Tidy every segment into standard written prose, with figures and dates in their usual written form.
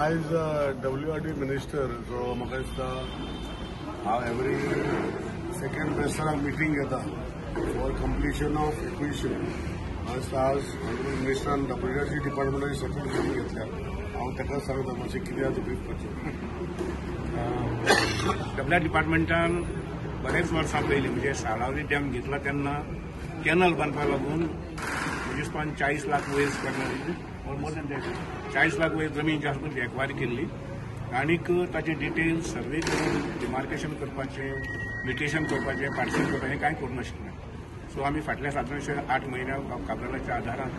आयज WRD minister जो म्हाका दिसता हांव एवरी सेकंड बेस्ताराक मिटींग घेता फॉर कंप्लिशन ऑफ एक्विजिशन आज मिनिस्टरान WRD डिपार्टमेंटाची सेपरेट मिटींग घेतल्या हांव ताका सांगता मातशें कितें आसा ब्रीफ करचें. डब्ल्यू डिपार्टमेंटान बरेच वर्सां पयलीं म्हणजे साळावली डॅम घेतला तेन्ना कॅनल बांदपाक लागून म्हणजे 40 लाख वयर square more than that 40 lakh वयर जमीन जी आसा ती एक्वायर केल्ली आनीक ताचे डिटेल्स सर्वे करून डिमार्केशन करपाचें म्युटेशन करपाचें पार्सल करपाचें कांय करूं नाशिल्लें. सो आमी फाटल्या सादारणशे 8 म्हयन्याक काबरालाच्या आधारान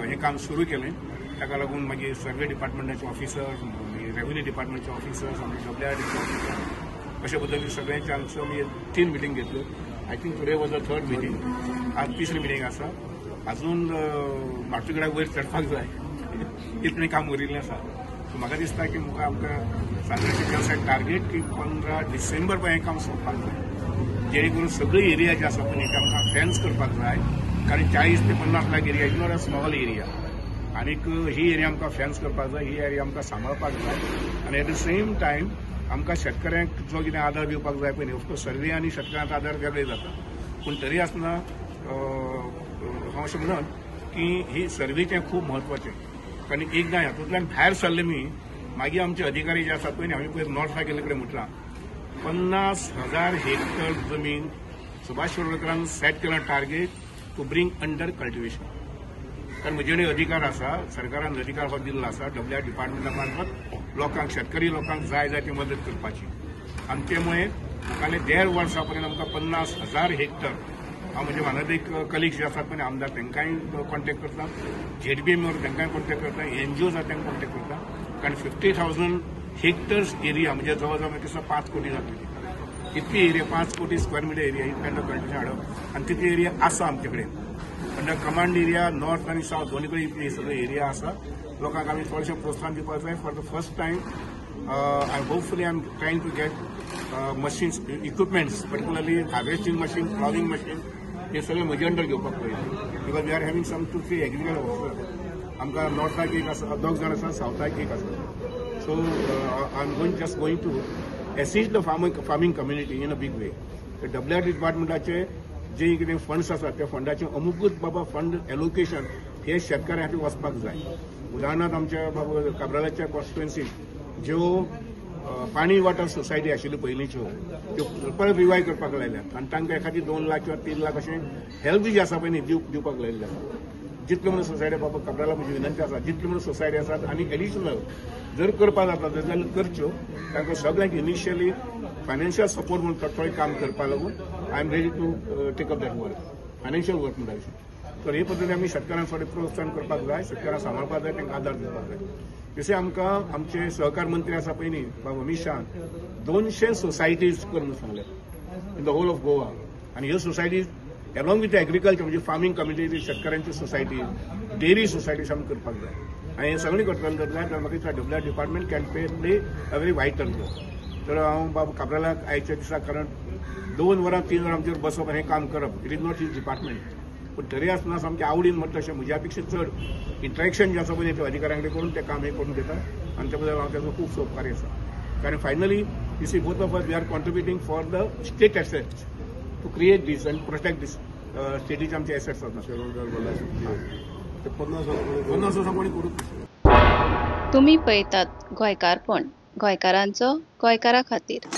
हें काम सुरू केलें. ताका लागून मागीर सर्वे डिपार्टमेंटाचे ऑफिसर्स रेव्हेन्यू डिपार्टमेंटचे ऑफिसर्स WRDचे ऑफिसर्स अशा पद्दतीन सगळ्यांचे आमचो आमी 3 मिटींग घेतल्यो. I think today was the 3rd meeting. आज 3री मिटींग आसा. अजून माटुगडाक वयर चडपाक जाय इतलें काम उरिल्लें आसा. सो म्हाका दिसता की मुखार आमकां सादारणशे आसा टार्गेट की 15 डिसेंबर पर्यंत हें काम सोंपपाक जाय. जेणे करून सगळी एरिया जी आसा पळय ती आमकां फेन्स करपाक जाय. कारण 40 ते 50 lakh area is not a small area. आनीक ही एरिया आमकां फेन्स करपाक जाय. ही एरिया आमकां सांबाळपाक जाय. आनी एट द सेम टायम आमकां शेतकऱ्यांक जो कितें आदार दिवपाक जाय पळय न्ही ऑफकोर्स सर्वे आनी शेतकऱ्यांचो आदार वेगळे जाता. पूण तरी आसतना हांव अशें म्हणत की ही सर्वेचें खूब म्हत्वाचें. कारण एकदां हातूंतल्यान भायर सरले मी मागीर आमचे अधिकारी जे आसात पळय न्ही हांवें पयर नॉर्थ गेल्ले कडेन म्हटलां 50,000 हेक्टर जमीन सुभाष शिरोडकरान सेट केला target to bring under cultivation. कारण म्हजे कडेन अधिकार आसा. सरकारान अधिकार हो दिल्लो आसा WRD डिपार्टमेंटा मार्फत लोकांक शेतकरी लोकांक जाय जाय ती मदत करपाची. आनी ते मुळे फाटले 1.5 वर्सां पर्यंत आमकां 50,000 हेक्टर हांव म्हणजे म्हाका एक कलिग्स जे आसात पळय आमदार तांकांय कॉन्टेक्ट करता. ZBM तांकांय कॉन्टेक्ट करता. NGOज आसा तांकां कॉन्टेक्ट करता. कारण 50,000 हेक्टर्स एरिया म्हणजे जवळ जवळ म्हाका दिसता 5 कोटी जातली. इतली एरिया 5 कोटी स्क्वेअर मिटर एरिया इतली अंडर कल्टिवेशन हाडप आनी तितली एरिया आसा आमचे कडेन. अंडर कमांड एरिया नॉर्थ आनी साउथ दोन्ही कडेन इतली सगळी एरिया आसा. लोकांक आमी थोडेशें प्रोत्साहन दिवपाक जाय. For the first time hopefully I am trying to get machines equipments particularly harvesting machine ploughing machine हे सगळे म्हजे अंडर घेवपाक पळयले. Because we are having some 2-3 agriculture officer. आमकां नॉर्थाक एक आसा 2 जाण आसा साउथाक एक आसा. So I am just going to assist the farming community in a big way. WRD डिपार्टमेंटाचे जे कितें फंड्स आसात त्या फंडाचे अमुकूच बाबा फंड एलोकेशन हे शेतकऱ्यां खातीर वचपाक जाय. उदाहरणार्थ आमच्या बाबा काबरालाच्या कॉन्स्टिट्युएन्सीत ज्यो पाणी वॉटर सोसायटी आशिल्ल्यो पयलींच्यो त्यो परत रिवायव करपाक लायल्यात आनी तांकां एखादी 2 लाख किंवा 3 लाख अशें हेल्प जी आसा पळय न्ही दिवपाक लायिल्ले आसा. जितले म्हणून सोसायटी बाबा काबराला म्हजी विनंती आसा जितले म्हणून सोसायटी आसात आनी एडिशनल जर करपाक जाता जाल्यार करच्यो. तांकां सगळ्यांक इनिशियली फायनान्शियल सपोर्ट म्हणून थोडें काम करपाक लागून I am ready to take up that work financial work म्हणटा. तर हे पद्दतीन आमी शेतकारांक थोडें प्रोत्साहन करपाक जाय. शेतकारांक सांबाळपाक जाय. तांकां आदार दिवपाक जाय. तशें आमकां आमचे सहकार मंत्री आसा पळय न्ही बाबा अमित शाह 200 सोसायटीज करून सांगल्या in the whole of Goa. आनी ह्यो सोसायटीज अलॉंग विथ एग्रीकल्चर म्हणजे फार्मिंग कम्युनिटी शेतकऱ्यांची सोसायटी डेअरी सोसायटीज आमी करपाक जाय. आनी हें सगळें करतले जाल्यार म्हाका दिसता WRD department can play a very vital role. तर हांव बाबा काबरालाक आयच्या दिसाक कारण 2 वरां 3 वरां आमचेर बसप हें काम करप it is not his department. पूण तरी आसतना सामकें आवडीन म्हणटा तशें म्हज्या पेक्षा चड इंटरेक्शन जें आसा पळय ते अधिकाऱ्यां कडेन करून तें काम हें करून घेता. आनी त्या बद्दल हांव ताचो खूब सोपकारी आसा. कारण finally you see both of us we are contributing for the state assets to create this and protect this स्टेटीचे आमचे एसेट्स आसात. ते 50 वर्सां कोणी करूंक. तुम्ही पळयतात गोंयकारपण गोंयकारांचो गोंयकारा खातीर.